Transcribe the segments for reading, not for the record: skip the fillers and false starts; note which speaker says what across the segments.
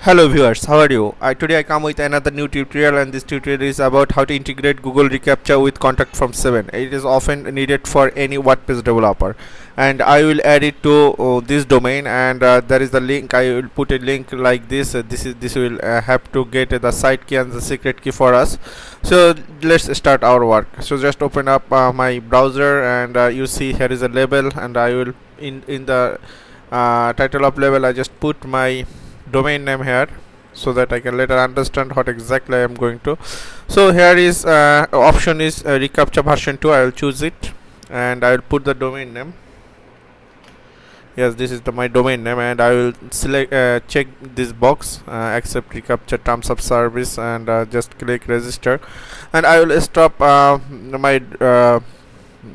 Speaker 1: Hello viewers, how are you? Today I come with another new tutorial, and this tutorial is about how to integrate Google Recaptcha with contact from 7. It is often needed for any WordPress developer, and I will add it to this domain, and there is the link. I will put a link like this. This will have to get the site key and the secret key for us. So let's start our work. So just open up my browser, and you see here is a label, and I will in the title of label I just put my domain name here so that I can later understand what exactly I am going to. So here is option is Recaptcha version 2. I will choose it and I will put the domain name. Yes, this is my domain name, and I will select check this box, accept Recaptcha terms of service, and just click register, and I will stop my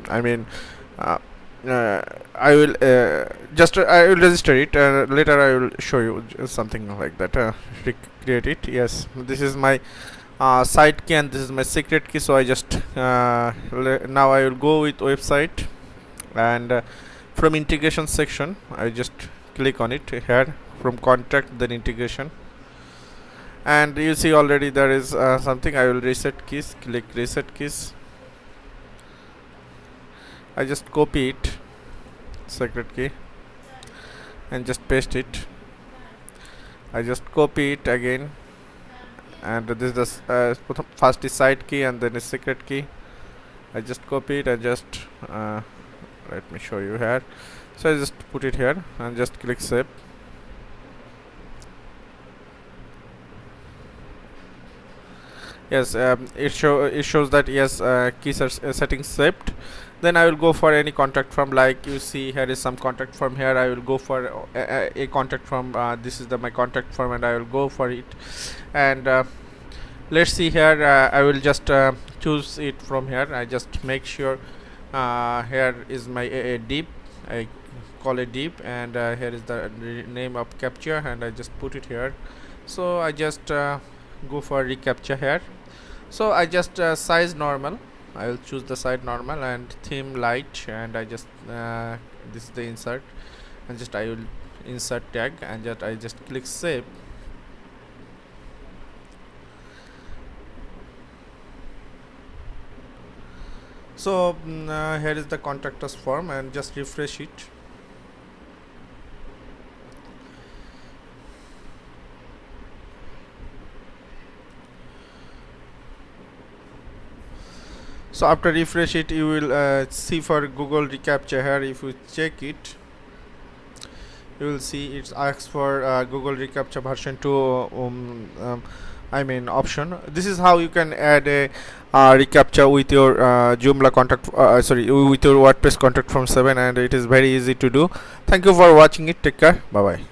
Speaker 1: I will I will register it, later I will show you something like that. Recreate it. Yes, this is my site key and this is my secret key. So I just now I will go with website, and from integration section I just click on it here, from contact then integration, and you see already there is something. I will reset keys, click reset keys. I just copy it, secret key, and just paste it. I just copy it again, and this is the first is site key and then is secret key. I just copy it and just let me show you here. So I just put it here and just click save. Yes, it shows that yes, keys are settings saved. Then I will go for any contact from, like you see here is some contact from here. I will go for a contact from this is my contact form, and I will go for it. And let's see here, I will just choose it from here. I just make sure here is my div. I call it div, and here is the name of captcha, and I just put it here. So I just go for Recaptcha here. So I just size normal. I will choose the side normal and theme light, and I just this is the insert, and just I will insert tag, and just I just click save. So here is the contact us form, and just refresh it. So after refresh it, you will see for Google Recaptcha here. If you check it, you will see it asks for Google Recaptcha version 2 option. This is how you can add a Recaptcha with your Joomla contact with your WordPress contact from 7, and it is very easy to do. Thank you for watching it. Take care. Bye bye.